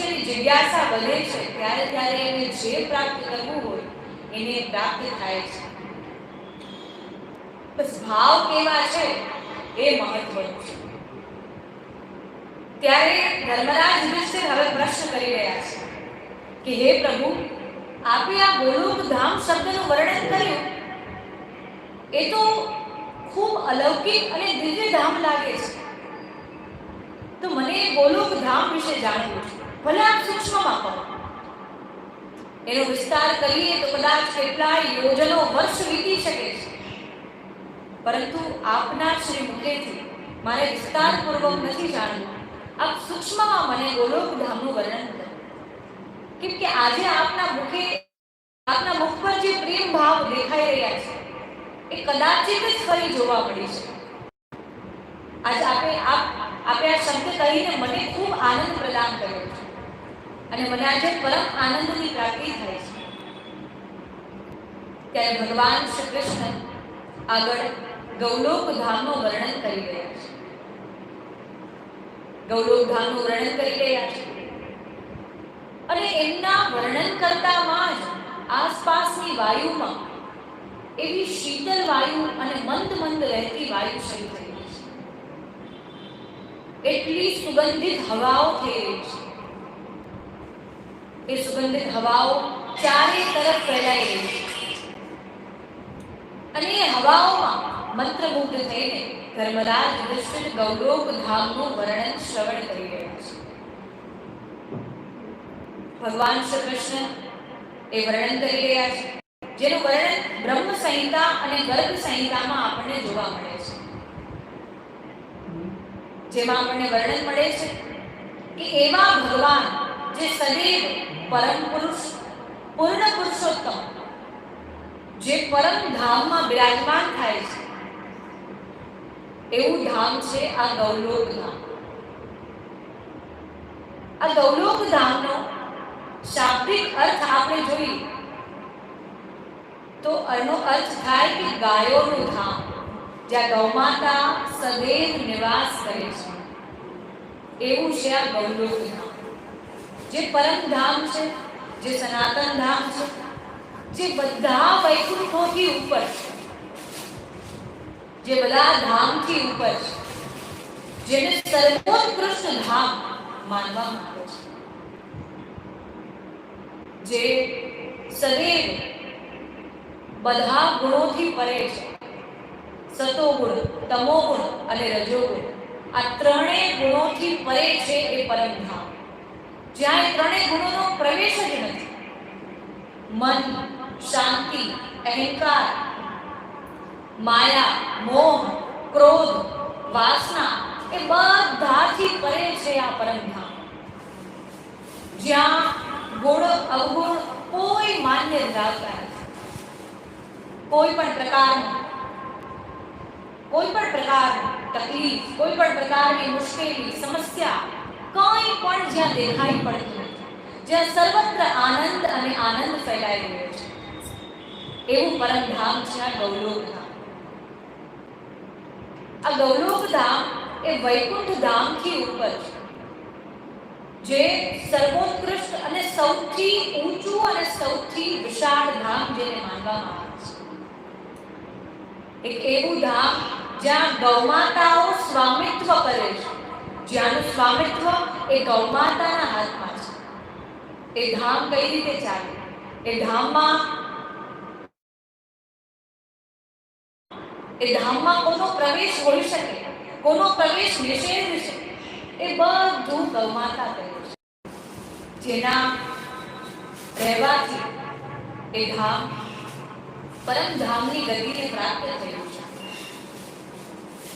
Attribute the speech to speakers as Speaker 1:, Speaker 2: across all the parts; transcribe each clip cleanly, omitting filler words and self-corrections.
Speaker 1: મનુષ્યની જિજ્ઞાસા વધે છે ત્યારે ત્યારે એને જે પ્રાપ્ત કરવું હોય એને પ્રાપ્ત થાય છે. બસ ભાવ કેવા છે એ મહત્વનું છે. ત્યારે ધર્મરાજ યુધિષ્ઠિર હવે પ્રશ્ન કરી રહ્યા છે કે હે પ્રભુ, આપે આ ગોલોક ધામ શબ્દનું વર્ણન કર્યું, એ તો ખૂબ અલૌકિક અને દિવ્ય ધામ લાગે છે. તો મને ગોલોક ધામ વિશે જાણવું છે. ભલે આપ સૂક્ષ્મમાં કહો. એનો વિસ્તાર કરીએ તો કદાચ કેટલાય યોજનો વર્ષ વીતી શકે છે, પરંતુ આપના શ્રી મુખેથી મારે વિસ્તારપૂર્વક નથી જાણવું. આપ સૂક્ષ્મમાં મને ગોલોક ધામનું વર્ણન કરો, કેમ કે આજે આપના મુખ પર જે પ્રેમ ભાવ દેખાઈ રહ્યા છે એ કદાચિત જ ફરી જોવા મળી છે. આજે આપે આ શબ્દ કહીને મને ખૂબ આનંદ પ્રદાન કર્યો છે અને મને આજે પરમ આનંદની પ્રાપ્તિ થાય છે. ત્યારે ભગવાન શ્રી કૃષ્ણ આગળ ગૌલોક ધામનું વર્ણન કરી રહ્યા છે. ગૌલોક ધામનું વર્ણન કરી રહ્યા છે અને એમના વર્ણન કરતામાં જ આસપાસની વાયુમાં એવી શીતળ વાયુ અને મંદ મંદ રહેતી વાયુ શરૂ થઈ ગઈ છે. એટલી સુગંધિત હવાઓ થઈ રહી છે. એ સુગંધિત હવાઓ ચારે તરફ ફેલાઈ રહી છે અને એ હવાઓમાં મંત્રમુગ્ધ થઈને ધર્મરાજ યુધિષ્ઠિર ગૌલોક ધામનું વર્ણન શ્રવણ કરી રહ્યા છે. ભગવાન શ્રી કૃષ્ણ એ વર્ણન કરી રહ્યા છે, જેનું વર્ણન બ્રહ્મ સંહિતા અને ગર્ગ સંહિતામાં આપણને જોવા મળે છે. જેમાં આપણને વર્ણન મળે છે કે એવા ભગવાન જે સદૈવ પરમ પુરુષ, પૂર્ણ પુરુષોત્તમ, જે પરમ ધામમાં બિરાજમાન થાય છે, એવું ધામ છે આ ગૌલોક ધામ. આ ગૌલોક ધામનો શાબ્દિક અર્થ આપણે જોઈએ તો એનો અર્થ થાય કે ગાયોનું ધામ, જ્યાં ગૌમાતા સદૈવ નિવાસ કરે છે, એવું છે આ ગૌલોક ધામ. જે પરમ ધામ છે, જે સનાતન ધામ છે, જે બધા વૈકુંઠોથી ઉપર છે, જે બધા ધામથી ઉપર છે, જેને સર્વોત્કૃષ્ટ ધામ માનવામાં આવે છે, જે સદૈવ બધા ગુણોથી પરે છે. સતોગુણ, તમોગુણ અને રજોગુણ, આ ત્રણેય ગુણોથી પરે છે એ પરમ ધામ, જ્યાં એ ત્રણેય ગુણોનો પ્રવેશ જ નથી. મન, શાંતિ, અહંકાર, માયા, મોહ, ક્રોધ, વાસના એ બધાથી પરે છે આ પરમ ધામ, જ્યાં ગુણ અવગુણ કોઈ માન્ય ધરાવતા નથી. કોઈ પણ પ્રકારની તકલીફ, કોઈ પણ પ્રકારની મુશ્કેલી, સમસ્યા કંઈ પણ જ્યાં દેખાઈ પડતી નથી, જ્યાં સર્વત્ર આનંદ અને આનંદ ફેલાઈ રહ્યો છે, એવું પરમ ધામ છે આ ગૌલોક ધામ. આ ગૌલોક ધામ એ વૈકુંઠ ધામથી ઉપર છે, જે સર્વોત્કૃષ્ટ અને સૌથી ઊંચું અને સૌથી વિશાળ ધામ જેને માનવામાં આવે છે. એક એવું ધામ જ્યાં ગૌમાતાઓ સ્વામિત્વ કરે છે, જ્યાંનું સ્વામિત્વ એ ગૌમાતાના હાથમાં છે. એ ધામ કઈ રીતે ચાલે? એ ધામમાં કોનો પ્રવેશ હોઈ શકે, કોનો પ્રવેશ નિષેધ છે, એ બધું ગૌમાતા કરે છે, જેના રહેવાથી એ ધામ પરમ ધામની ગતિને પ્રાપ્ત થયું છે.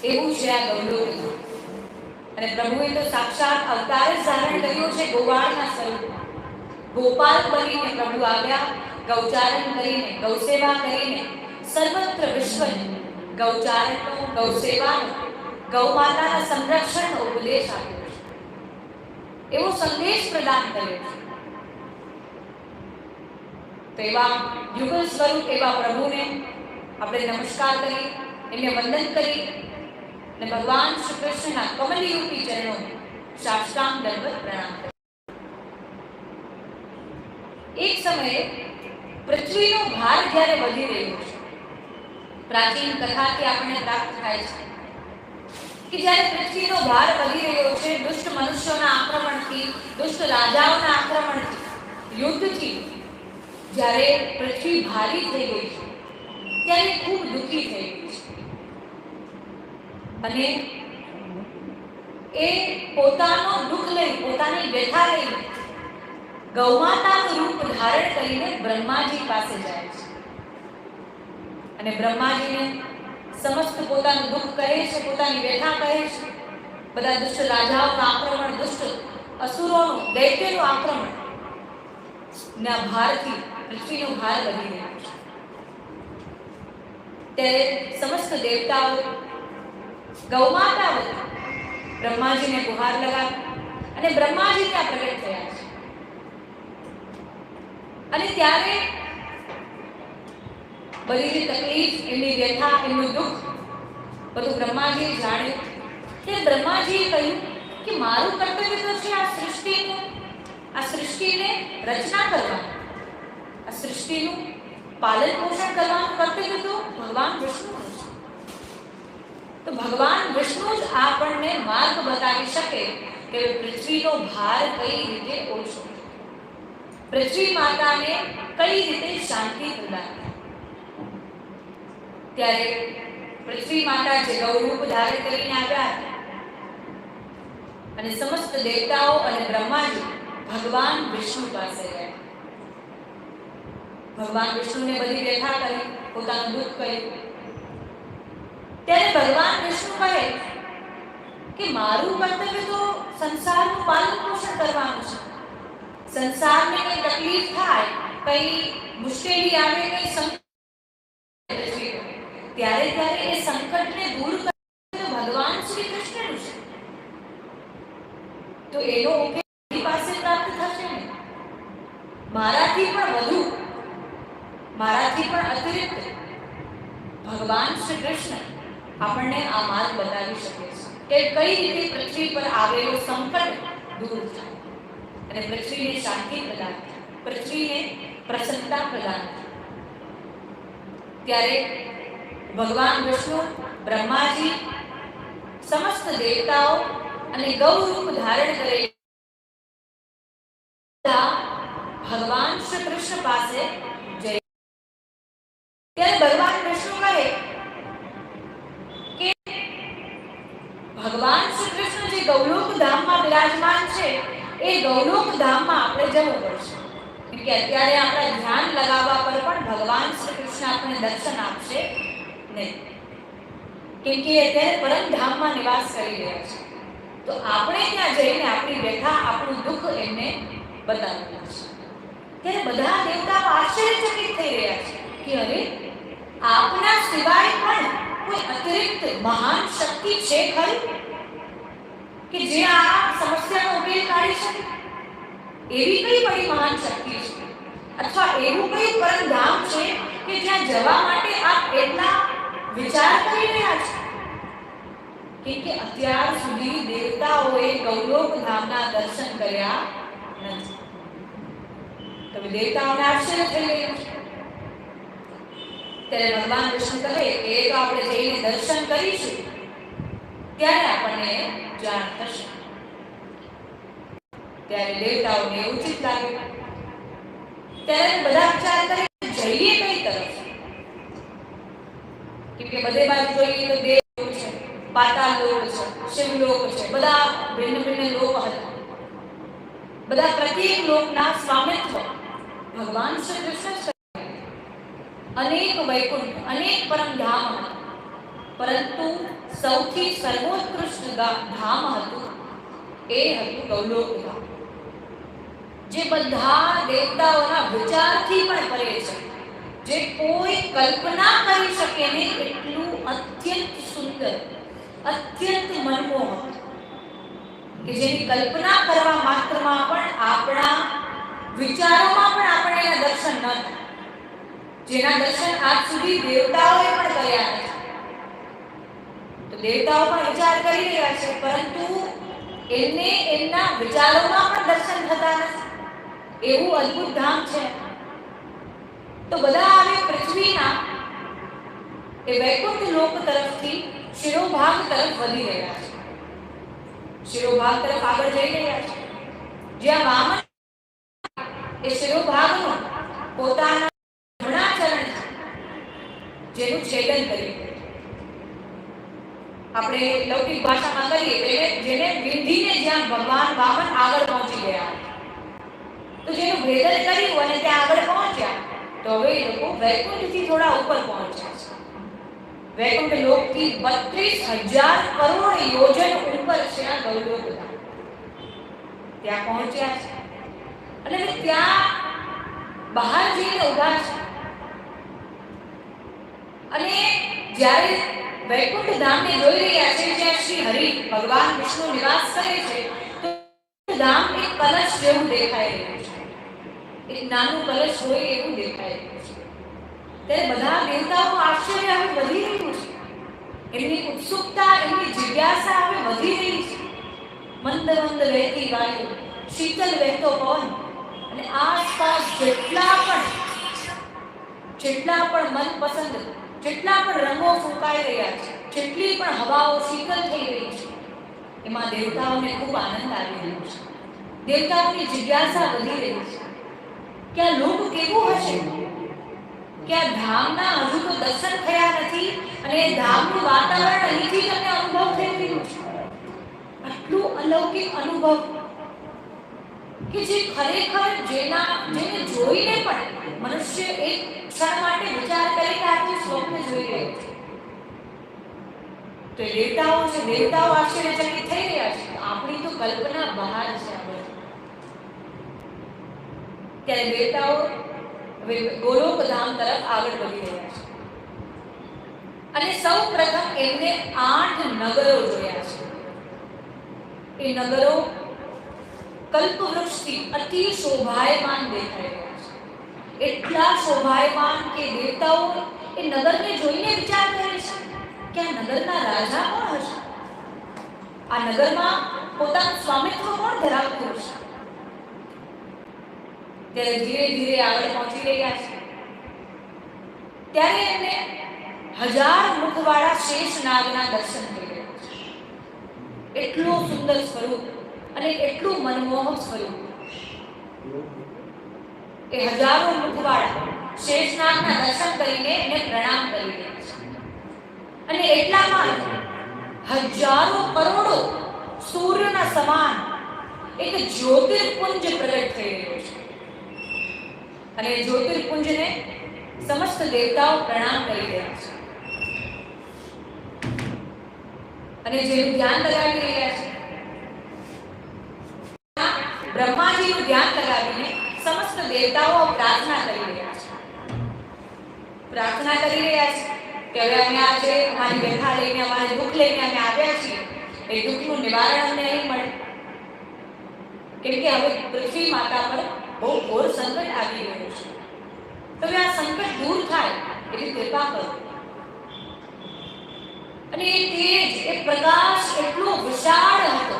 Speaker 1: એવું છે આ ગૌલોક ધામ. અને પ્રભુએ તો સાક્ષાત અવતાર જ ધારણ કર્યો છે ગોવાળના સ્વરૂપમાં. ગોપાલ બનીને પ્રભુ આવ્યા, ગૌચારણ કરીને, ગૌસેવા કરીને સર્વત્ર વિશ્વને ગૌચારણનો, ગૌસેવાનો, ગૌમાતાના સંરક્ષણનો ઉપદેશ આપ્યો છે. એવો સંદેશ પ્રદાન કર્યો છે. તો એવા યુગલ સ્વરૂપ એવા પ્રભુને આપણે નમસ્કાર કરી, એમને વંદન કરી અને ભગવાન શ્રી કૃષ્ણના કમલયુપી ચરણો સાષ્ટાંગ દંડવત પ્રણામ કરી. સમયે પૃથ્વીનો ભાર જ્યારે વધી રહ્યો છે, પ્રાચીન કથાથી આપણને પ્રાપ્ત થાય છે કે જ્યારે પૃથ્વીનો ભાર વધી રહ્યો છે, દુષ્ટ મનુષ્યોના આક્રમણથી, દુષ્ટ રાજાઓના આક્રમણથી, યુદ્ધથી જ્યારે પૃથ્વી ભારી થઈ ગઈ છે, ત્યારે ખૂબ દુઃખી થઈ ગઈ છે અને એ પોતાનો દુઃખ લઈ, પોતાની વ્યથા લઈ ગૌમાતાનું રૂપ ધારણ કરીને બ્રહ્માજી પાસે જાય છે અને બ્રહ્માજીને સમસ્ત પોતાનું દુઃખ કહે છે, પોતાની વ્યથા કહે છે. બધા દુષ્ટ રાજાઓનું આક્રમણ, દુષ્ટ અસુરોનું, દૈત્યનું આક્રમણ ના ભારથી પૃથ્વીનો ભાર વધી રહ્યો છે. ત્યારે સમસ્ત દેવતાઓ ગૌમાતા વતી બ્રહ્માજીને ગુહાર લગાવી અને બ્રહ્માજી ત્યાં પ્રગટ થયા છે અને ત્યારે બધી જે તકલીફ, એમની વ્યથા, એમનું દુઃખ બધું બ્રહ્માજીએ જાણ્યું. તે બ્રહ્માજીએ કહ્યું કે મારું કર્તવ્ય તો છે આ સૃષ્ટિને રચના કરવાનું, આ સૃષ્ટિનું પાલન પોષણ કરવાનું કર્તવ્ય તો ભગવાન વિષ્ણુનું છે. તો ભગવાન વિષ્ણુ જ આપણને માર્ગ બતાવી શકે કે પૃથ્વીનો ભાર કઈ રીતે ઓછો, પૃથ્વી માતાને કઈ રીતે શાંતિ પ્રદાન. ત્યારે પૃથ્વી માતા જે ગૌરૂપ ધારણ કરીને આવ્યા અને સમસ્ત દેવતાઓ અને બ્રહ્માજી ભગવાન વિષ્ણુ પાસે ગયા. ભગવાન વિષ્ણુને બધી વ્યથા કરી, પોતાનું દુઃખ કહ્યું. ત્યારે ભગવાન વિષ્ણુ કહે કે મારું કર્તવ્ય તો સંસારનું પાલન પોષણ કરવાનું છે. સંસારને કઈ તકલીફ થાય, કઈ મુશ્કેલી આવે, કઈ સંકટ, ત્યારે ત્યારે એ સંકટને દૂર કરવું તો ભગવાન શ્રી કૃષ્ણનું છે. તો એનો ઉકેલ મારી પાસે પ્રાપ્ત થશે ને. મારાથી પણ વધુ, મારાથી પણ અતિરિક્ત ભગવાન શ્રી કૃષ્ણ આપણને આ માર્ગ બતાવી શકે છે કે કઈ રીતે પૃથ્વી પર આવેલો સંકટ દૂર થાય અને પૃથ્વીને શાંતિ પ્રદાન થાય, પૃથ્વીને પ્રસન્નતા પ્રદાન થાય. ત્યારે ભગવાન વિષ્ણુ, બ્રહ્માજી, સમસ્ત દેવતાઓ અને ગૌ રૂપ ધારણ કરે ભગવાન શ્રી કૃષ્ણ પાસે જઈ. ત્યારે ભગવાન વિષ્ણુ કહે કે ભગવાન શ્રી કૃષ્ણ જે ગૌલોક ધામમાં બિરાજમાન છે, એ ગૌલોક ધામમાં આપણે જવું પડશે. કે અત્યારે આપણા ધ્યાન લગાવવા પર પણ ભગવાન શ્રી કૃષ્ણ આપણને દર્શન આપશે નહીં, કેમ કે અત્યારે પરમધામમાં નિવાસ કરી રહ્યા છે. તો આપણે ત્યાં જઈને આપણી વ્યથા, આપણું દુઃખ એમને બતાવવું છે. ત્યારે બધા દેવતાઓ આશ્ચર્યચકિત થઈ રહ્યા છે કે હવે આપના સિવાય પણ કોઈ અતિરિક્ત મહાન શક્તિ છે ખરી કે જે આ સમસ્યાનો ઉકેલ કાઢી શકે? એવી કઈ બડી મહાન શક્તિ છે અથવા એવું કઈ પરમધામ છે કે જ્યાં જવા માટે આપ એટલા વિચાર કરી રહ્યા છો? કેમ કે અત્યાર સુધી દેવતાઓએ ગૌલોક ધામના દર્શન કર્યા નથી. તમે દેવતાઓને આશ્ચર્ય થઈ ગયું છે. ત્યારે ભગવાન વિષ્ણુ કહે કે એ તો આપણે જઈને દર્શન કરીશું, ત્યારે આપણને જાણ થશે. ત્યારે દેવતાઓને ઉચિત લાગ્યું. ત્યારે બધા વિચાર કરે જઈએ કઈ તરફ? કેમ કે બધે બાજુ જોઈએ તો દેવ છે, પાતાળ લોક છે, શિવલોક છે, બધા ભિન્ન ભિન્ન લોક હતા. બધા પ્રત્યેક લોકના સ્વામિત્વ ભગવાન શ્રી કૃષ્ણ. અનેક વૈકુંઠ, અનેક પરમધામ હતા, પરંતુ સૌથી સર્વોત્કૃષ્ટ ધામ હતું એ હતું ગૌલોક ધામ, જે બધા દેવતાઓના વિચારથી પણ પરે છે, જે કોઈ કલ્પના કરી શકે નહીં એટલું અત્યંત સુંદર, અત્યંત મનમોહક, કે જેની કલ્પના કરવા માત્રમાં પણ આપણા વિચારોમાં પણ આપણે એના દર્શન ન થાય, જેના દર્શન આજ સુધી દેવતાઓએ પણ કર્યા નથી. તો દેવતાઓ પણ વિચાર કરી રહ્યા છે, પરંતુ એમને એમના વિચારોમાં પણ દર્શન થતા નથી. એવું અદ્ભુત ધામ છે તો બધા હવે પૃથ્વીના એ વૈકુંઠ લોક તરફથી શિરોભાગ તરફ વધી રહ્યા છે, શિરોભાગ તરફ આગળ જઈ રહ્યા છે, જ્યાં વામન એ શિરોભાગનો પોતાના જમણા ચરણ જેનું છેદન કર્યું, આપણે લૌકિક ભાષામાં કહીએ જેને વિંધીને જ્યાં ભગવાન વામન આગળ પહોંચી ગયા, તો જેનું ભેદન કર્યું અને ત્યાં આગળ પહોંચ્યા, તો હવે એ લોકો વૈકુંઠથી થોડા ઉપર પહોંચ્યા છે. વૈકુંઠ લોકથી 32,000 કરોડ યોજન ઉપર છે આ ગૌલોક ધામ. ત્યાં પહોંચ્યા છે અને ત્યાં બહાર જઈને ઉભા છે અને જ્યારે વૈકુંઠ ધામને જોઈ રહ્યા છે જ્યાં શ્રી હરિ ભગવાન વિષ્ણુ નિવાસ કરે છે, તો ધામ એક કલશ જેવું દેખાઈ રહ્યું છે, એક નાનું કલશ હોય એવું દેખાઈ રહ્યું છે. ત્યારે બધા દેવતાઓ આશ્ચર્ય હવે વધી રહ્યું છે, એમની ઉત્સુકતા, એમની જિજ્ઞાસા હવે વધી રહી છે. મંદ મંદ વહેતી વાયુ, શીતલ વહેતો પવન અને આસપાસ જેટલા પણ મનપસંદ, જેટલા પણ રંગો ફૂંકાઈ રહ્યા છે, જેટલી પણ હવાઓ શીતલ થઈ રહી છે, એમાં દેવતાઓને ખૂબ આનંદ આવી રહ્યો છે. દેવતાઓની જિજ્ઞાસા વધી રહી છે કે આ લોક કેવું હશે, કે આ ધામના હજુ તો દર્શન થયા નથી અને ધામનું વાતાવરણ અહીંથી તમને અનુભવ થઈ રહ્યું છે. આટલું અલૌકિક અનુભવ કે જે ખરેખર જેને જોઈને પણ મનુષ્ય એક ક્ષણ માટે વિચાર કરે કે આ સ્વપ્ન જોઈ રહ્યો છે. તો દેવતાઓ આશ્ચર્યચકિત થઈ રહ્યા છે, આપણી તો કલ્પના બહાર છે આ બધું. ત્યારે દેવતાઓ ગોલોક ધામ તરફ આગળ વધી રહ્યા છે અને સૌ પ્રથમ એમને 8 નગરો જોયા છે. એ નગરો કલ્પવૃક્ષથી અતિ શોભાયમાન દેખાઈ રહ્યા છે, એટલા શોભાયમાન કે દેવતાઓ એ નગરને જોઈને વિચાર કરે છે કે આ નગરના રાજા કોણ હશે, આ નગરમાં પોતાનું સ્વામિત્વ કોણ ધરાવતું હશે. ત્યારે ધીરે ધીરે આગળ પહોંચી રહ્યા છે. ત્યારે એમને 1000 મુખવાળા શેષ નાગના દર્શન થઈ રહ્યા છે. એટલું સુંદર સ્વરૂપ અને એટલું મનમોહક સ્વરૂપ. એ હજારો મુખવાળા શેષનાગના દર્શન કરીને એને પ્રણામ કરી રહ્યા છે અને એટલામાં હજારો કરોડો સૂર્યના સમાન એક જ્યોતિર્પુંજ પ્રગટ થઈ રહ્યો છે અને જ્યોતિર્પુંજને સમસ્ત દેવતાઓ પ્રણામ કરી રહ્યા છે અને જેનું ધ્યાન લગાવી રહ્યા છે. બ્રહ્માજીનું ધ્યાન લગાવીને સમસ્ત દેવતાઓ પ્રાર્થના કરી રહ્યા છે. પ્રાર્થના કરી રહ્યા છે કે હવે અમે આજે અમારી વ્યથા લઈને, અમારે દુઃખ લઈને અમે આવ્યા છીએ, એ દુઃખનું નિવારણ અમને અહીં મળે, કેમ કે હવે પૃથ્વી માતા પર બહુ ઘોર સંકટ આવી રહ્યું છે. તમે આ સંકટ દૂર થાય એવી કૃપા કરો. અને એ તેજ, એ પ્રકાશ એટલો વિશાળ હતો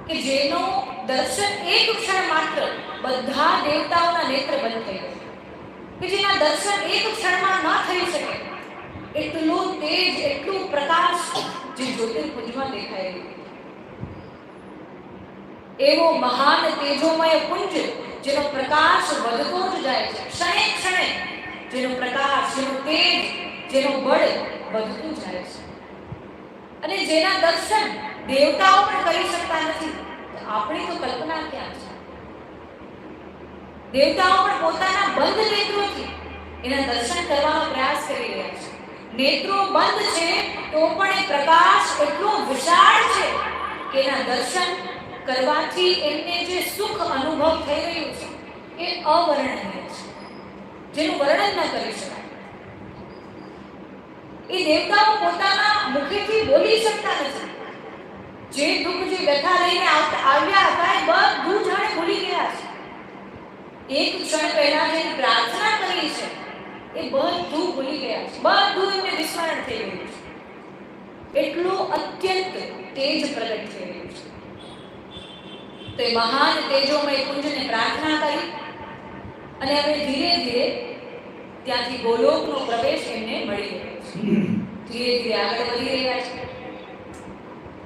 Speaker 1: કે જેનો દર્શન એક ક્ષણ માત્ર બધા દેવતાઓના નેત્ર બંધ થઈ ગયા, કે જેના દર્શન એક ક્ષણમાં ન થઈ શકે એટલું તેજ, એટલું પ્રકાશ જે જ્યોતિર્પુંજમાં દેખાઈ રહ્યું. એવો મહાન તેજોમય પુંજ જેનો પ્રકાશ વધતો જ જાય છે, ક્ષણે ક્ષણે જેનો પ્રકાશ, જેનો તેજ, જેનો બળ વધતું જાય છે અને જેના દર્શન દેવતાઓ પણ કરી શકતા નથી. આપણી તો કલ્પના ક્યાં છે. દેવતાઓ પણ પોતાના બંધ નેત્રોથી એના દર્શન કરવાનો પ્રયાસ કરી રહ્યા છે. નેત્રો બંધ છે તો પણ એ પ્રકાશ એટલો વિશાળ છે કે એના દર્શન કરવાથી એમને જે સુખ અનુભવ થઈ રહ્યું છે એ અવર્ણનીય છે, જેનું વર્ણન ન કરી શકાય. એ દેવતાઓ પોતાના મુખેથી બોલી શકતા નથી. જે દુઃખ, જે વ્યથા લઈને આવ્યા હતા એ બધું જાણે ભૂલી ગયા છે. એક ક્ષણ પહેલા જે પ્રાર્થના કરી છે એ બધું ભૂલી ગયા છે, બધું એમને વિસ્મરણ થઈ ગયું છે. એટલું અત્યંત તેજ પ્રગટ થઈ રહ્યું છે. તો એ મહાન તેજોમય પુંજને પ્રાર્થના કરી અને હવે ધીરે ધીરે ત્યાંથી ગોલોકનો પ્રવેશ એમને મળી ગયો છે. ધીરે ધીરે આગળ વધી રહ્યા છે.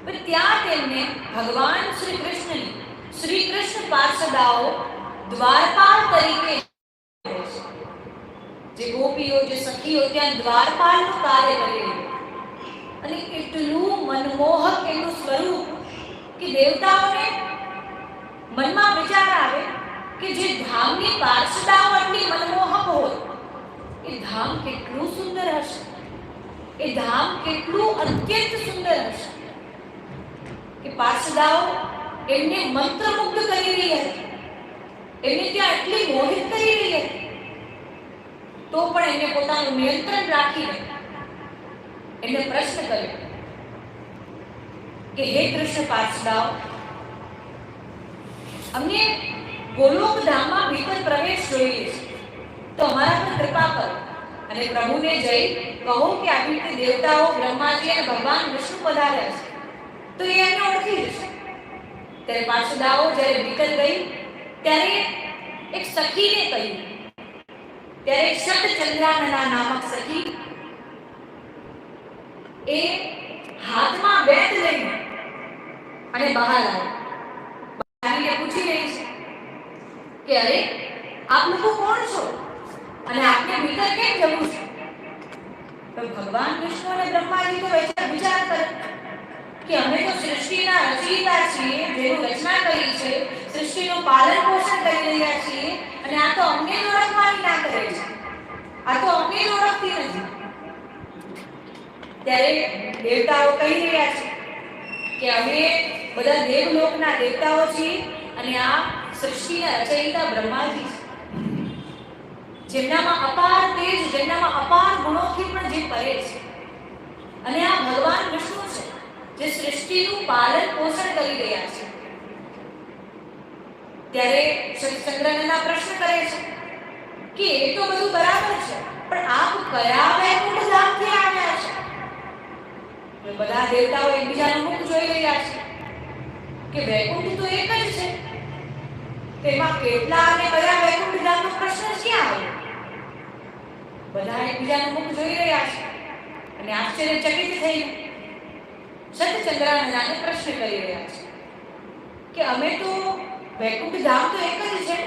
Speaker 1: પણ ત્યાં તેમને ભગવાન શ્રી કૃષ્ણની શ્રી કૃષ્ણ પાર્ષદાઓ દ્વારપાલ તરીકે જે ગોપીઓ જે સખીઓ ત્યાં દ્વારપાલનું કાર્ય કરી રહી અને એટલું મનમોહક એનું સ્વરૂપ કે દેવતાઓને મનમાં વિચાર આવે કે જે ધામની પાર્ષદાઓ આટલી મનમોહક હોય એ ધામ કેટલું સુંદર હશે, એ ધામ કેટલું અત્યંત સુંદર હશે કે પાર્ષદાઓ એમને મંત્રમુગ્ધ કરી રહી હતી, એમને ત્યાં એટલી મોહિત કરી રહી હતી, તો પણ એને પોતાનું નિયંત્રણ રાખીને એને પ્રશ્ન કર્યો કે હે કૃષ્ણ પાર્ષદાઓ, અમને ગોલોક ધામમાં ભીતર પ્રવેશ જોઈએ છે, તો અમારા પર કૃપા કરો અને પ્રભુને જઈ કહો કે આવી રીતે દેવતાઓ બ્રહ્માજી અને ભગવાન વિષ્ણુ પધાર્યા છે, તો એ એમને ઓળખી જશે. ત્યારે પાર્ષદાઓ જ્યારે ભીતર ગઈ ત્યારે એક સખીને કહ્યું, ત્યારે શતચંદ્રાનના નામક સખી એ હાથમાં બેટ લઈને અને બહાર આવીને પૂછી રહી છે કે અરે આપ લોકો કોણ છો અને આપને ભીતર કેમ જવું છે? તો ભગવાન વિષ્ણુ અને બ્રહ્માજી તો વિચાર કરે કે અમે તો સૃષ્ટિના રચયિતા છીએ, જેનું રચના કરી છે, સૃષ્ટિનું પાલન પોષણ કરી રહ્યા છીએ અને આ તો અમને જ ઓળખવાની ના કરે છે, આ તો અમને જ ઓળખતી નથી. ત્યારે દેવતાઓ કહી રહ્યા છે કે અમે બધા દેવલોકના દેવતાઓ છીએ અને આ સૃષ્ટિના રચયિતા બ્રહ્માજી છે, જેમનામાં અપાર તેજ, જેમનામાં અપાર ગુણોથી પણ જે પરે છે, અને આ ભગવાન વિષ્ણુ છે જે સૃષ્ટિનું પાલન પોષણ કરી રહ્યા છે. ત્યારે શતચંદ્રનના પ્રશ્ન કરે છે કે એ તો બધું બરાબર છે, પણ આપ કયા વૈકુંઠ ધામથી આવ્યા છો? બધા દેવતાઓ એકબીજાનું મુખ જોઈ રહ્યા છે કે વૈકુંઠ તો એક જ છે, તેમાં કેટલા અને કયા વૈકુંઠ ધામનો પ્રશ્ન ક્યાં આવ્યો? બધા એકબીજાનું મુખ જોઈ રહ્યા છે અને આશ્ચર્યચકિત થઈને શતચંદ્રાનંદાને પ્રશ્ન કરી રહ્યા છે કે અમે તો વૈકુંઠ ધામ તો એક જ છે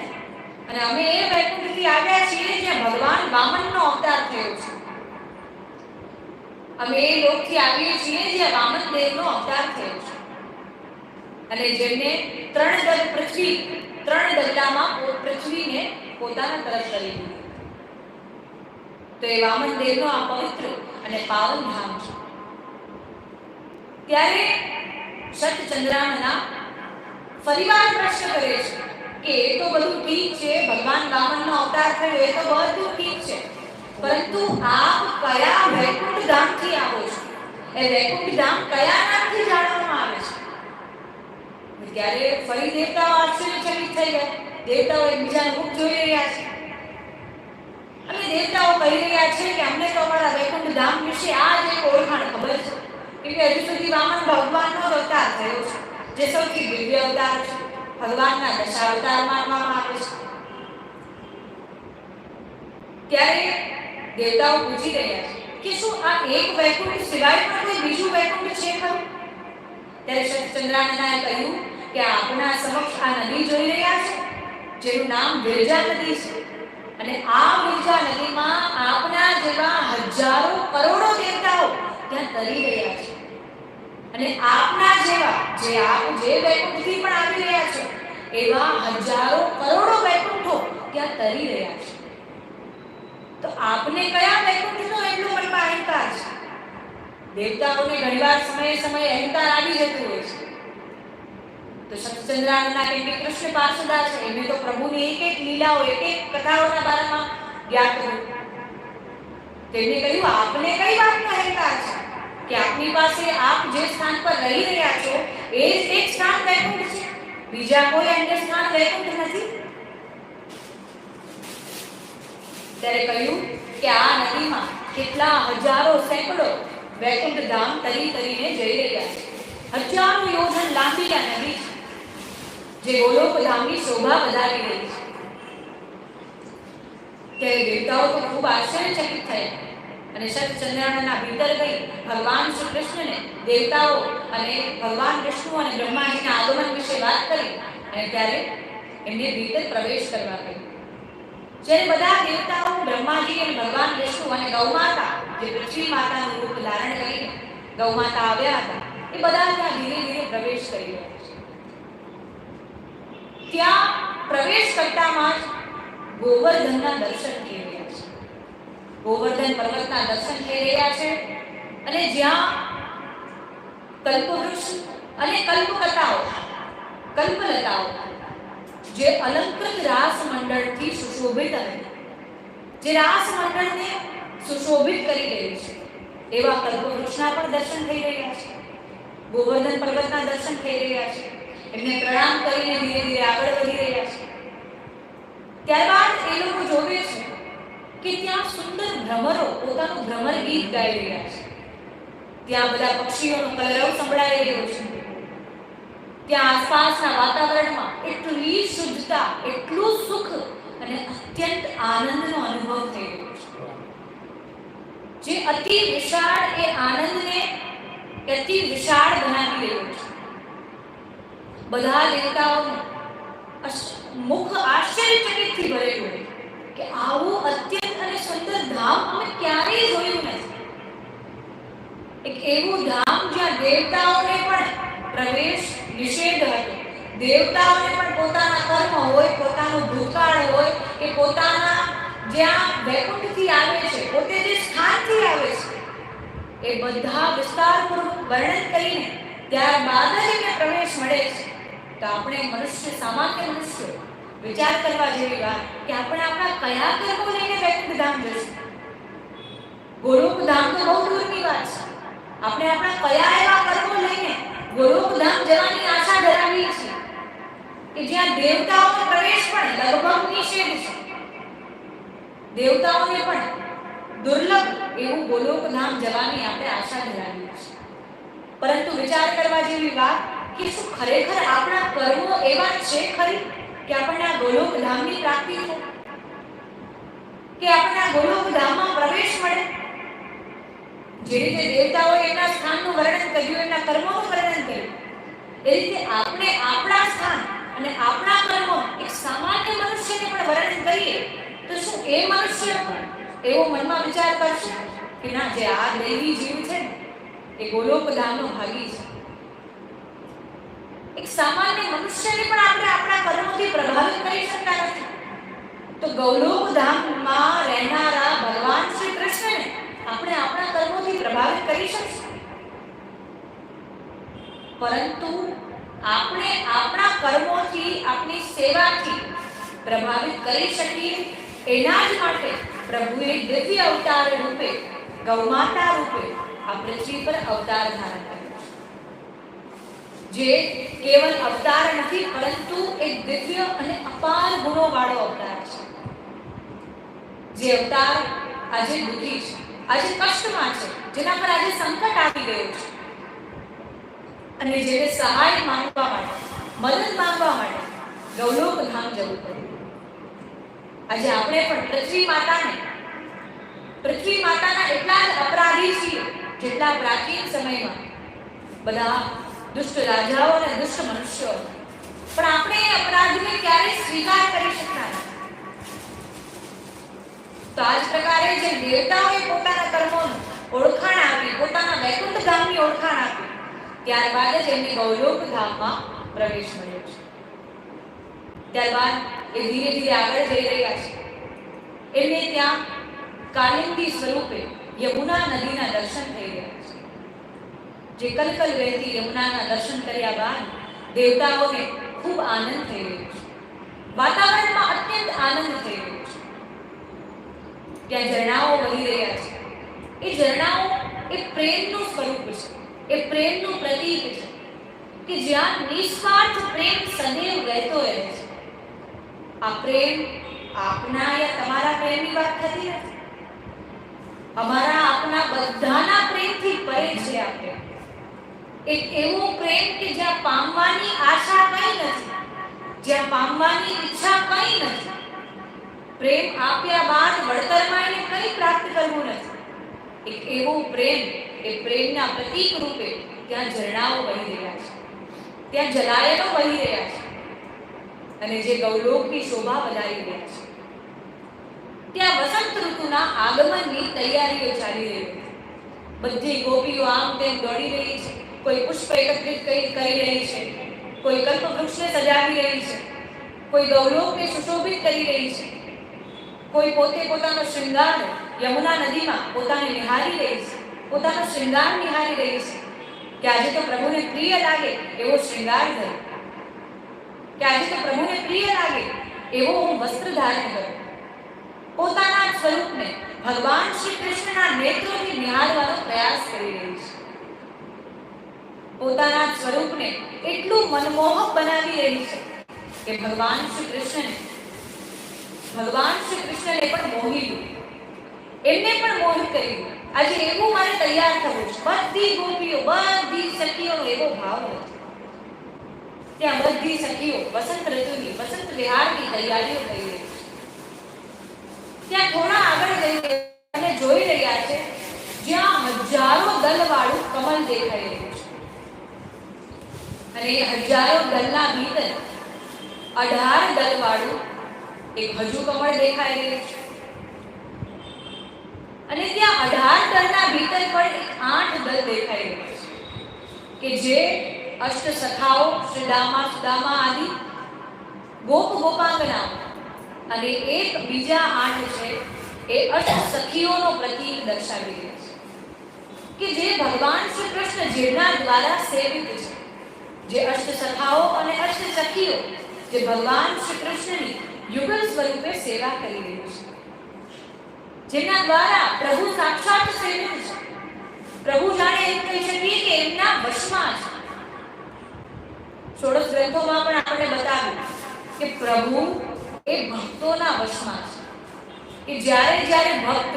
Speaker 1: અને અમે એ વૈકુંઠથી આવ્યા છીએ જ્યાં ભગવાન વામનનો અવતાર થયો છે. અમે એ લોકથી આવીએ છીએ જ્યાં વામન દેવનો અવતાર થયો છે અને જેમને ત્રણ દલ્લામાં પૃથ્વીને પોતાના તરફ કરી દીધી. તો એ વામન દેવનો આ પવિત્ર અને પાવન ધામ છે. ત્યારે શતચંદ્રાનના ફરીવાર પ્રશ્ન કરે છે કે એ તો બધું ઠીક છે, ભગવાન વામનનો અવતાર થયો એ તો બધું ઠીક છે, પરંતુ આપ કયા વૈકુંઠ ધામથી આવો છો? એ વૈકુંઠ ધામ કયા નામથી જાણવામાં આવે છે? ત્યારે ફરી દેવતાઓ આશ્ચર્યચકિત થઈ ગયા. દેવતાઓ એકબીજાનું મુખ જોઈ રહ્યા છે અને દેવતાઓ કહી રહ્યા છે કે અમને તો અમારા વૈકુંઠ ધામ વિશે આ જ એક ઓળખાણ ખબર છે કે હજુ સુધી વામન ભગવાનનો અવતાર થયો છે, જે સૌથી દિવ્ય અવતાર છે, ભગવાનના દશાવતાર માનવામાં આવે છે. ત્યારે દેવતાઓ પૂછી રહ્યા છે કે શું આ એક વૈકુંઠ સિવાય પણ કોઈ બીજું વૈકુંઠ છે ખરું? ત્યારે શતચંદ્રાનંદાએ કહ્યું કે આપના સમક્ષ આ નદી જોઈ રહ્યા છે, જેનું નામ વિરજા નદી છે, અને આ વિરજા નદીમાં આપના જેવા હજારો કરોડો દેવતાઓ ત્યાં તરી રહ્યા છે અને આપના જેવા જે વૈકુંઠથી પણ આવી રહ્યા છે એવા હજારો કરોડો વૈકુંઠો ત્યાં તરી રહ્યા છે. તો આપને કયા વૈકુંઠનો એટલો મનમાં અહંકાર છે? દેવતાઓને ઘણીવાર સમયે અહંકાર આવી જતું હોય છે. તો શતચંદ્રાનંદના કેટલીક કૃષ્ણ પાર્ષદા છે, એમને તો પ્રભુની એક એક લીલાઓ, એક એક કથાઓના બારેમાં જ્ઞાત હોય. તેમણે કહ્યું આપને કઈ વાતનો અહંકાર છે કે આપની પાસે આપ જે સ્થાન પર રહી રહ્યા છો એ જ એક સ્થાન વૈકુંઠ છે, બીજા કોઈ અન્ય સ્થાન વૈકુંઠ નથી? ત્યારે કહ્યું કે આ નદીમાં કેટલા હજારો સેંકડો વૈકુંઠ ધામ તરીને જઈ રહ્યા છે. હજારો યોજન લાંબી આ નદી છે જે ગોલોક ધામની શોભા વધારી રહી છે. ત્યારે દેવતાઓ તો ખૂબ આશ્ચર્યચકિત થયા અને સતચંદ્રાનંદના ભીતર ગઈ ભગવાન શ્રી કૃષ્ણને દેવતાઓ અને ભગવાન વિષ્ણુ અને બ્રહ્માજીના આગમન વિશે વાત કરી અને ત્યારે એમને ભીતર પ્રવેશ કરવા કહ્યું. જ્યારે બધા દેવતાઓ બ્રહ્માજી અને ભગવાન વિષ્ણુ અને ગૌમાતા જે પૃથ્વી માતાનું રૂપ ધારણ કરીને ગૌમાતા આવ્યા હતા એ બધા ત્યાં ધીરે ધીરે પ્રવેશ કરી રહ્યા છે. ત્યાં પ્રવેશ કરતામાં જ ગોવર્ધનના દર્શન થઈ રહ્યા છે. ગોવર્ધન પર્વતના દર્શન થઈ રહ્યા છે અને જ્યાં કલ્પવૃક્ષ અને કલ્પકથાઓ કલ્પલતાઓ જે અલંકૃત રાસ મંડળથી સુશોભિત હતી, જે રાસ મંડળને સુશોભિત કરી રહી છે એવા કલ્પવૃક્ષના પણ દર્શન થઈ રહ્યા છે. ગોવર્ધન પર્વતના દર્શન થઈ રહ્યા છે. એમને પ્રણામ કરીને ધીરે ધીરે આગળ વધી રહ્યા છે. ત્યારબાદ એ લોકો જોવે છે કે ત્યાં સુંદર ભ્રમરો પોતાનું ભ્રમર ગીત ગાઈ રહ્યા છે. ત્યાં બધા પક્ષીઓનો કલરવ સંભળાઈ રહ્યો છે. ત્યાં આસપાસના વાતાવરણમાં એટલી શુદ્ધતા, એટલું સુખ અને અત્યંત આનંદનો અનુભવ થઈ રહ્યો છે. જે અતિ વિશાળ એ આનંદને અતિ વિશાળ બનાવી રહ્યો છે. બધા દેવતાઓનું મુખ આશ્ચર્યચકિતથી ભરેલું કે આવું અત્યંત અને સુંદર ધામ અમે ક્યારેય જોયું નથી. એક એવું ધામ જ્યાં દેવતાઓને પણ પ્રવેશ નિષેધ હતો. દેવતાઓને પણ પોતાના કર્મ હોય, પોતાનું ભૂતકાળ હોય કે પોતાના જ્યાં વૈકુંઠથી આવે છે, પોતે જે સ્થાનથી આવે છે એ બધા વિસ્તારપૂર્વક વર્ણન કરીને ત્યારબાદ જ એમને પ્રવેશ મળે છે. તો આપણે મનુષ્ય, સામાન્ય મનુષ્ય વિચાર કરવા જેવી વાત કે આપણે આપણા કયા કર્મો લઈને વૈકુંઠ ધામ જઈશું. ગોલોક ધામ તો બહુ દૂરની વાત છે. આપણે આપણા કયા એવા કર્મો લઈને ગોલોક ધામ જવાની આશા ધરાવીએ છીએ કે જ્યાં દેવતાઓનો પ્રવેશ પણ લગભગ નિષેધ છે. દેવતાઓને પણ દુર્લભ એવું ગોલોક ધામ જવાની આપણે આશા ધરાવીએ છીએ. પરંતુ વિચાર કરવા જેવી વાત કે શું ખરેખર આપણા કર્મો એવા છે ખરી કે આપણને આ ગોલોક ધામની પ્રાપ્તિ થાય, કે આપણને આ ગોલોક ધામમાં પ્રવેશ મળે? જે રીતે દેવતાઓએ એમના સ્થાનનું વર્ણન કર્યું, એમના કર્મોનું વર્ણન કર્યું, એ રીતે આપણે આપણા સ્થાન અને આપણા કર્મો એક સામાન્ય મનુષ્યને પણ વર્ણન કરીએ તો શું એ મનુષ્ય એવો મનમાં વિચાર કરશે કે ના, જે આ દૈવી જીવ છે ને એ ગોલોક ધામનો ભાગી છે? એક સામાન્ય મનુષ્યને પણ આપણે આપણા કર્મોથી પ્રભાવિત કરી શકતા નથી. તો ગોલોક ધામમાં રહેનારા ભગવાન શ્રી કૃષ્ણને આપણે આપણા કર્મોથી પ્રભાવિત કરી શકીશું. પરંતુ આપણે આપણા કર્મોથી, આપણી સેવાથી પ્રભાવિત કરી શકીએ એના જ માટે પ્રભુએ દિવ્ય અવતાર રૂપે, ગૌમાતા રૂપે આ પૃથ્વી પર અવતાર ધારણ કર્યો. જે કેવલ અવતાર નથી પરંતુ એક દિવ્ય અને અપાર ગુણો વાળો અવતાર છે. જે અવતાર આજે દુઃખી છે, આજે કષ્ટમાં છે, જેના પર આજે સંકટ આવી ગયું છે અને જેને સહાય માંગવા માટે, મદદ માંગવા માટે ગૌલોક ધામ જવું પડ્યું. આજે આપણે પણ પૃથ્વી માતાના એટલા જ અપરાધી છીએ જેટલા પ્રાચીન સમયમાં બધા દુષ્ટ રાજાઓ અને દુષ્ટ મનુષ્યો. પણ આપણે એ અપરાધને ક્યારેય સ્વીકાર કરી શકતા નથી. તો આ જ પ્રકારે જે દેવતાઓએ પોતાના કર્મોનું ઓળખાણ આપી, પોતાના વૈકુંઠ ધામની ઓળખાણ આપી, ત્યારબાદ જ એમને ગૌલોક ધામમાં પ્રવેશ મળ્યો છે. ત્યારબાદ એ ધીરે ધીરે આગળ જઈ રહ્યા છે. એમને ત્યાં કાલિંદી સ્વરૂપે યમુના નદીના દર્શન થઈ રહ્યા છે. જે કલકલ વહેતી યમુનાના દર્શન કર્યા બાદ દેવતાઓને ખૂબ આનંદ થઈ રહ્યો છે. વાતાવરણમાં અત્યંત આનંદ થઈ રહ્યો છે. ત્યાં ઝરણાઓ વહી રહ્યા છે. એ ઝરણાઓ એ પ્રેમનું સ્વરૂપ છે, એ પ્રેમનું પ્રતીક છે કે જ્યાં નિસ્વાર્થ પ્રેમ સદૈવ વહેતો રહે છે. આ પ્રેમ આપના યા તમારા પ્રેમની વાત થતી નથી. અમારા આપના બધાના પ્રેમથી પરે છે આ પ્રેમ. એક એવો પ્રેમ કે જ્યાં પામવાની આશા કંઈ નથી, જ્યાં પામવાની ઈચ્છા કંઈ નથી, પ્રેમ આપ્યા બાદ વળતરમાં એને કંઈ પ્રાપ્ત કરવું નથી. એક એવો પ્રેમ, એ પ્રેમના પ્રતીક રૂપે ત્યાં ઝરણાઓ વહી રહ્યા છે, ત્યાં જલાયનો વહી રહ્યા છે અને જે ગૌલોકની શોભા વધારી રહ્યા છે. ત્યાં વસંત ઋતુના આગમનની તૈયારીઓ ચાલી રહી છે. બધી ગોપીઓ આમ તેમ દોડી રહી છે. કોઈ પુષ્પ એકત્રિત કરી રહી છે, કોઈ કલ્પવૃક્ષને સજાવી રહી છે, કોઈ ગૌલોકને સુશોભિત કરી રહી છે, કોઈ પોતે પોતાનો શૃંગાર યમુના નદીમાં પોતાને નિહાળી રહી છે, પોતાનો શૃંગાર નિહાળી રહી છે કે આજે તો પ્રભુને પ્રિય લાગે એવો શૃંગાર કરું, કે આજે તો પ્રભુને પ્રિય લાગે એવો હું વસ્ત્ર ધારણ કરું. પોતાના સ્વરૂપને ભગવાન શ્રી કૃષ્ણના નેત્રોથી નિહાળવાનો પ્રયાસ કરી રહી છે. પોતાના સ્વરૂપને એટલું મનમોહક બનાવી રહી છે કે ભગવાન શ્રી કૃષ્ણને પણ મોહી લીધું, એમને પણ મોહિત કરી. આજે એવું મારે તૈયાર થવું છે. બધી ગોપીઓ, બધી સખીઓનો એવો ભાવ હતો. ત્યાં બધી સખીઓ વસંત ઋતુની, વસંત વિહારની તૈયારીઓ કરી રહી છે. ત્યાં થોડા આગળ જઈને અને જોઈ રહ્યા છે જ્યાં હજારો દલવાળું કમળ દેખાઈ રહ્યું છે અને એ હજારો દલના ભીતર 18 દલવાળું એક હજુ કમળ દેખાઈ રહ્યું છે અને ત્યાં 18 દળના ભીતર પણ 8 દળ દેખાઈ રહ્યું છે કે જે અષ્ટ સખાઓ શ્રીદામા સુદામા આદિ ગોપ ગોપાંગના અને એક બીજા 8 છે એ અષ્ટ સખીઓનો પ્રતીક દર્શાવી રહ્યા છે કે જે ભગવાન શ્રી કૃષ્ણ જેના દ્વારા સેવિત છે. જે અષ્ટ સખાઓ અને અષ્ટ સખીઓ જે ભગવાન શ્રી કૃષ્ણની યુગલ સ્વરૂપે સેવા કરી રહી છે, જેના દ્વારા પ્રભુ સાક્ષાત સેવિત છે. પ્રભુ જાણે એમ કહી શકીએ કે એમના વશમાં છે. ષોડશ ગ્રંથોમાં પણ આપણે બતાવ્યું કે પ્રભુ એ ભક્તોના વશમાં છે. કે જ્યારે જ્યારે ભક્ત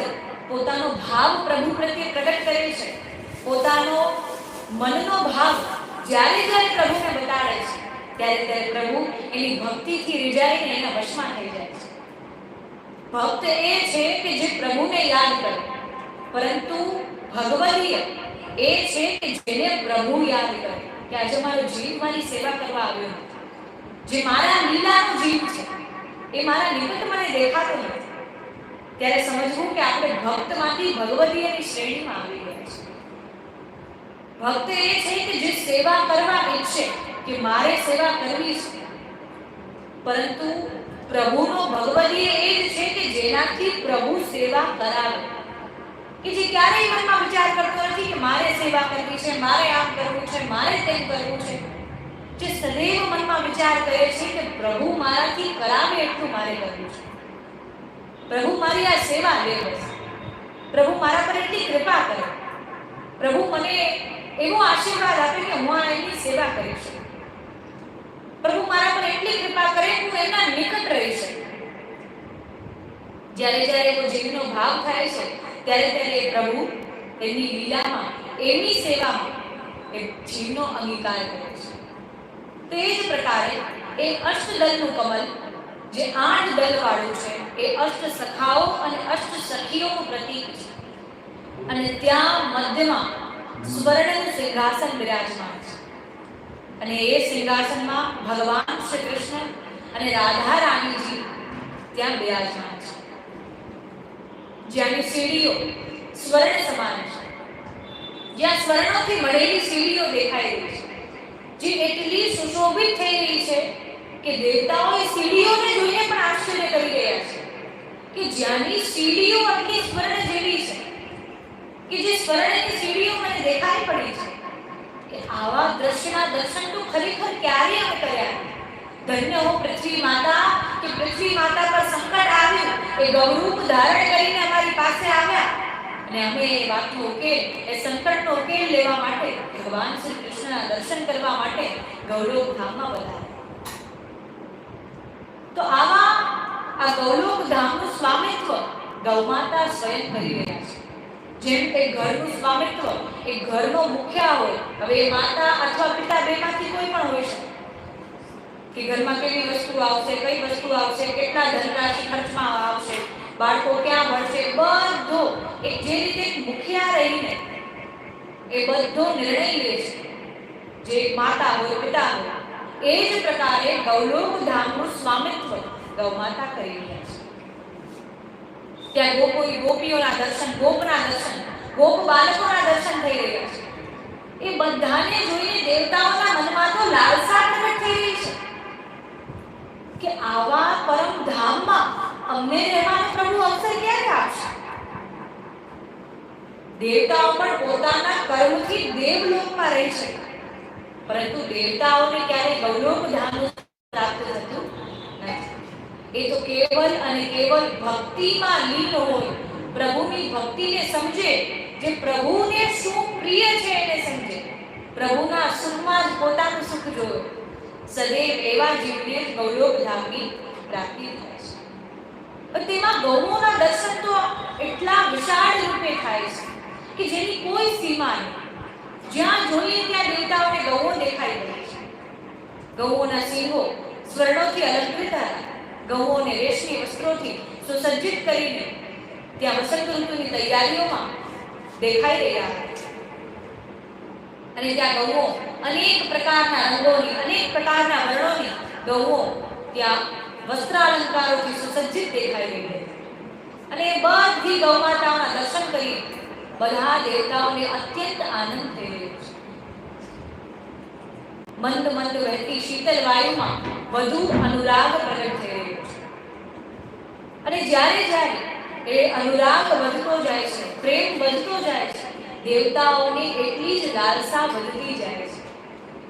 Speaker 1: પોતાનો ભાવ પ્રભુ પ્રત્યે પ્રગટ કરે છે, પોતાનો મનનો ભાવ જ્યારે જ્યારે પ્રભુને બતાડે છે, ત્યારે ત્યારે પ્રભુ એની ભક્તિથી રીઝાઈને એના વશમાં થઈ જાય છે. ભક્ત એ છે કે જે પ્રભુને યાદ કરે, પરંતુ ભગવદીય એ છે કે જેને પ્રભુ યાદ કરે કે આજે મારો જીવ મારી સેવા કરવા આવ્યો નથી, જે મારા લીલાનો જીવ છે, એ મારા નિકટ મને દેખાતો નથી. ત્યારે સમજવું કે આપણે ભક્તમાંથી ભગવદીયની શ્રેણીમાં આવી ગયા છે. ભક્ત એ છે કે જે સેવા કરવા ઈચ્છે કે મારે સેવા કરવી છે, પરંતુ પ્રભુનો ભગવદીય એ જ છે કે જેનાથી પ્રભુ સેવા કરાવે. કે જે ક્યારેય મનમાં વિચાર કરતો નથી કે મારે સેવા કરવી છે, મારે આમ કરવું છે, મારે તેમ કરવું છે. જે સદૈવ મનમાં વિચાર કરે છે કે પ્રભુ મારાથી કરાવે એટલું મારે કરવું છે, પ્રભુ મારી આ સેવા લે બસ, પ્રભુ મારા પર એટલી કૃપા કરે, પ્રભુ મને એવો આશીર્વાદ આપે કે હું એની સેવા કરી શકું, પ્રભુ મારા પર એટલી કૃપા કરે હું એના નિકટ રહી શકું. જ્યારે જ્યારે એવો જીવનો ભાવ થાય છે ત્યારે ત્યારે પ્રભુ એની લીલામાં, એની સેવામાં એ જીવનો અંગીકાર કરે છે. તે જ પ્રકારે એ અષ્ટદલનું કમલ જે 8 દલવાળું છે એ અષ્ટ સખાઓ અને અષ્ટ સખીઓનું પ્રતીક છે અને ત્યાં મધ્યમાં સુવર્ણનું સિંહાસન બિરાજમાન છે અને એ સિંહાસનમાં ભગવાન શ્રી કૃષ્ણ અને રાધા રાણીજી ત્યાં બિરાજમાન છે. જ્યાંની સીડીઓ સ્વર્ણ સમાન છે, જ્યાં સ્વર્ણોથી મળેલી સીડીઓ દેખાઈ રહી છે, જે એટલી સુશોભિત થઈ રહી છે કે દેવતાઓ એ સીડીઓને જોઈને પણ આશ્ચર્ય કરી રહ્યા છે કે જ્યાંની સીડીઓ આટલી સ્વર્ણ જેવી છે કે જે સ્વર્ણની સીડીઓ મને દેખાઈ પડી છે કે આવા દ્રશ્યના દર્શન તો ખરેખર ક્યારે અમે કર્યા. ધન્ય હો પૃથ્વી માતા કે પૃથ્વી માતા પર સંકટ આવ્યું, એ ગૌરૂપ ધારણ કરીને અમારી પાસે આવ્યા અને અમે એ વાતનો ઉકેલ, એ સંકટનો ઉકેલ લેવા માટે ભગવાન શ્રી કૃષ્ણના દર્શન કરવા માટે ગૌલોક ધામમાં વધાર્યા. તો આ ગૌલોક ધામનું સ્વામિત્વ ગૌમાતા સ્વયં કરી રહ્યા છે. જેમ કે ઘરનું સ્વામિત્વ એ ઘરનો મુખ્ય હોય, હવે એ માતા અથવા પિતા બેમાંથી કોઈ પણ હોઈ શકે, કે ઘરમાં કેવી વસ્તુ આવશે, કઈ વસ્તુ આવશે, કેટલા ધનરાશિ ખર્ચમાં આવશે, બાળકો ક્યાં ભણશે, બધો એક જે રીતે મુખિયા રહીને એ બધો નિર્ણય લે છે, જે માતા હોય પિતા હોય, એ જ પ્રકારે ગૌલોક ધામનું સ્વામિત્વ ગૌમાતા કરી રહ્યા છે. ત્યાં ગોપીઓના દર્શન, ગોપના દર્શન, ગોપ બાળકોના દર્શન થઈ રહ્યા છે. એ બધાને જોઈને દેવતાઓના મનમાં તો લાલસા પ્રગટ થઈ રહી છે કે આવા પરમ ધામમાં અમને રહેવાનો પ્રભુ અવસર ક્યારે આપશે. દેવતાઓ પણ પોતાના કર્મથી દેવલોકમાં રહી છે, પરંતુ દેવતાઓને ક્યારે ગૌલોક ધામ પ્રાપ્ત થતું નથી. એ તો કેવલ અને કેવલ ભક્તિમાં લીન હોય, પ્રભુની ભક્તિને સમજે, જે પ્રભુને શું પ્રિય છે એને સમજે, પ્રભુના સુખમાં જ પોતાનું સુખ જોયો, સદૈવ એવા જીવને ગૌલોક ધામની પ્રાપ્તિ થાય છે. પણ તેમાં ગૌઓના દર્શન તો એટલા વિશાળ રૂપે થાય છે કે જેની કોઈ સીમા નહીં. જ્યાં જોઈએ ત્યાં દેવતાઓને ગૌઓ દેખાઈ રહી છે. ગૌઓના સિંહો સ્વર્ણોથી અલંકૃત હતા, ગૌઓને રેશમી વસ્ત્રોથી સુસજ્જિત કરીને ત્યાં વસંત ઋતુની તૈયારીઓમાં દેખાઈ રહ્યા હતા. અને ત્યાં ગૌઓ અનેક પ્રકારના રંગોની, અનેક પ્રકારના વર્ણોની ગૌઓ ત્યાં વસ્ત્રાલંકારોથી સુસજ્જિત દેખાઈ રહી હતી. અને એ બધી ગૌમાતાઓના દર્શન કરી બધા દેવતાઓને અત્યંત આનંદ થઈ રહ્યો છે. મંદ મંદ વહેતી શીતળ વાયુમાં વધુ અનુરાગ પ્રગટ થઈ રહ્યો છે. અને જ્યારે જ્યારે એ અનુરાગ વધતો જાય છે, પ્રેમ વધતો જાય છે, દેવતાઓની એટલી જ લાલસા વધતી જાય છે.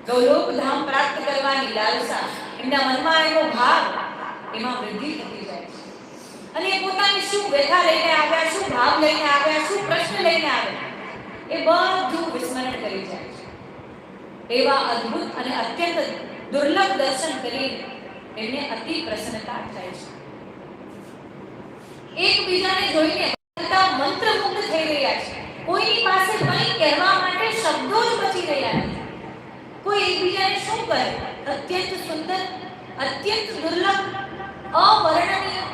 Speaker 1: ગૌલોક ધામ પ્રાપ્ત કરવાની લાલસા, એમના મનમાં એનો ભાવ, એમાં વૃદ્ધિ થતી જાય છે. અને એ પોતાની શું વ્યથા લઈને આવ્યા, શું ભાવ લઈને આવ્યા, શું પ્રશ્ન લઈને આવ્યા, એ બધું વિસ્મરણ કરી જાય છે. એવા અદ્ભુત અને અત્યંત દુર્લભ દર્શન કરીને એમને અતિ પ્રસન્નતા થાય છે. એકબીજાને જોઈને મંત્રમુગ્ધ થઈ રહ્યા છે. કોઈની પાસે કંઈ કહેવા માટે શબ્દો જ બચી રહ્યા નથી. કોઈ એકબીજાને શું કહે? અત્યંત સુંદર, અત્યંત દુર્લભ, અવર્ણનીય,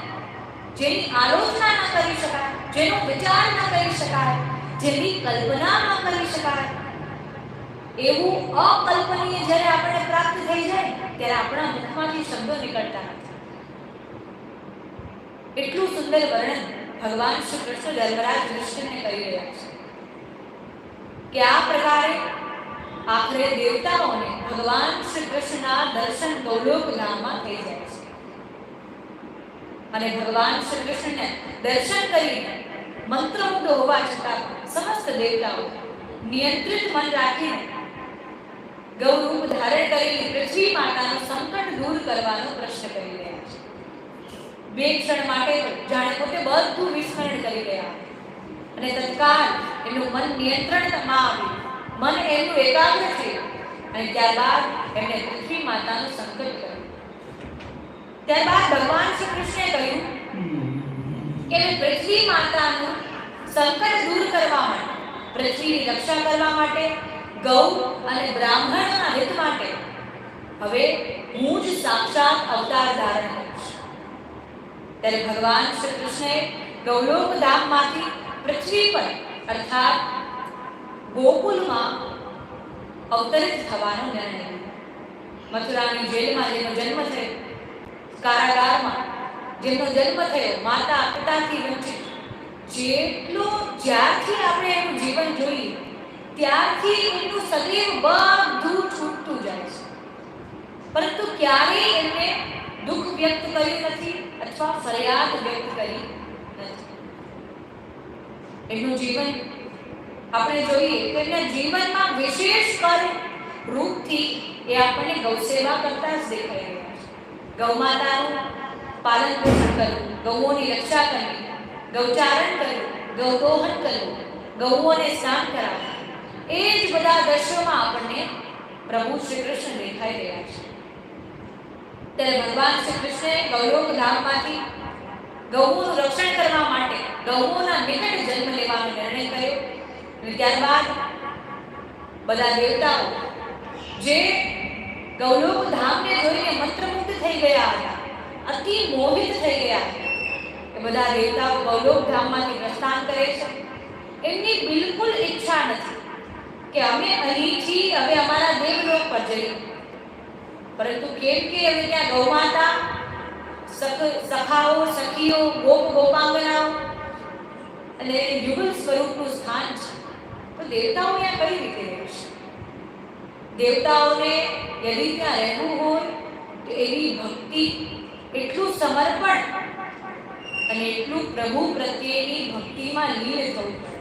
Speaker 1: જેની આલોચના ન કરી શકાય, જેનો વિચાર ન કરી શકાય, જેની કલ્પના ન કરી શકાય, એવું અકલ્પનીય જ્યારે આપણને પ્રાપ્ત થઈ જાય ત્યારે આપણા મુખમાંથી શબ્દો નીકળતા નથી. એટલું સુંદર વર્ણન ભગવાન શ્રી કૃષ્ણ ધર્મરાજ યુધિષ્ઠિરને કરી રહ્યા છે કે આ પ્રકારે આખરે દેવતાઓને ભગવાન શ્રી કૃષ્ણના દર્શન ગૌલોક ધામમાં થઈ જાય છે. અને ભગવાન શ્રી કૃષ્ણને દર્શન કરીને મંત્રમુગ્ધ હોવા છતાં સમસ્ત દેવતાઓ નિયંત્રિત મન રાખીને ગૌરૂપ ધારણ કરેલી પૃથ્વી માતાનું સંકટ દૂર કરવાનો પ્રશ્ન કરી રહ્યા છે. બે ક્ષણ માટે જાણે પોતે બધું વિસ્મરણ કરી રહ્યા અને તત્કાળ એમનું મન નિયંત્રણમાં આવ્યું, મન એમનું એકાગ્ર થયું અને ત્યારબાદ એમણે પૃથ્વી માતાનું સંકટ કર્યું. ત્યારબાદ ભગવાન શ્રી કૃષ્ણે કહ્યું કે પૃથ્વી માતાનું સંકટ દૂર કરવા માટે, પૃથ્વીની રક્ષા કરવા માટે, ગૌ અને બ્રાહ્મણોના હિત માટે હવે હું જ સાક્ષાત અવતાર ધારણ કરીશ. ત્યારે ભગવાન શ્રી કૃષ્ણે ગૌલોક ધામમાંથી પૃથ્વી પર અર્થાત ગોકુલમાં અવતરિત થવાનો નિર્ણય લીધો. મથુરાની જેલમાં જેનો જન્મ થયો, કારાગારમાં જેનો જન્મ થયો, માતા પિતાથી વંચિત, જ્યારથી આપણે એનું જીવન જોઈએ ત્યારથી એનું સદૈવ બધું છૂટતું જાય છે, પરંતુ ક્યારેય એમને દુઃખ વ્યક્ત કર્યું નથી અથવા ફરિયાદ વ્યક્ત કરી નથી. એમનું જીવન આપણે જોઈએ તો એમના જીવનમાં વિશેષ કર રૂપથી એ આપણને ગૌસેવા કરતા જ દેખાઈ રહ્યા છે. ગૌમાતાનું પાલન પોષણ કરવું, ગૌઓની રક્ષા કરવી, ગૌચારણ કરવું, ગૌદોહન કરવું, ગૌઓને સ્નાન કરાવવું, એ જ બધા દ્રશ્યોમાં આપણને પ્રભુ શ્રી કૃષ્ણ દેખાઈ રહ્યા છે. ત્યારે ભગવાન શ્રી કૃષ્ણે ગૌલોક ધામમાંથી ગૌઓનું રક્ષણ કરવા માટે ગૌઓના નિકટ જન્મ લેવાનો નિર્ણય કર્યો. અને ત્યારબાદ બધા દેવતાઓ જે ગૌલોક ધામને જોઈને મંત્રમુગ્ધ થઈ ગયા હતા, અતિ મોહિત થઈ ગયા હતા કે બધા દેવતાઓ ગૌલોક ધામમાંથી પ્રસ્થાન કરે છે. એમની બિલકુલ ઈચ્છા નથી કે અમે અહીંથી હવે અમારા દેવલોક પર જઈએ, પરંતુ કેમ કે હવે ત્યાં ગૌમાતા, સખાઓ, સખીઓ, ગોપ ગોપાંગનાઓ અને યુગલ સ્વરૂપનું સ્થાન છે, તો દેવતાઓ ત્યાં કઈ રીતે રહેશે? દેવતાઓને યદિ ત્યાં રહેવું હોય તો એવી ભક્તિ, એટલું સમર્પણ અને એટલું પ્રભુ પ્રત્યેની ભક્તિમાં લીન થવું પડે.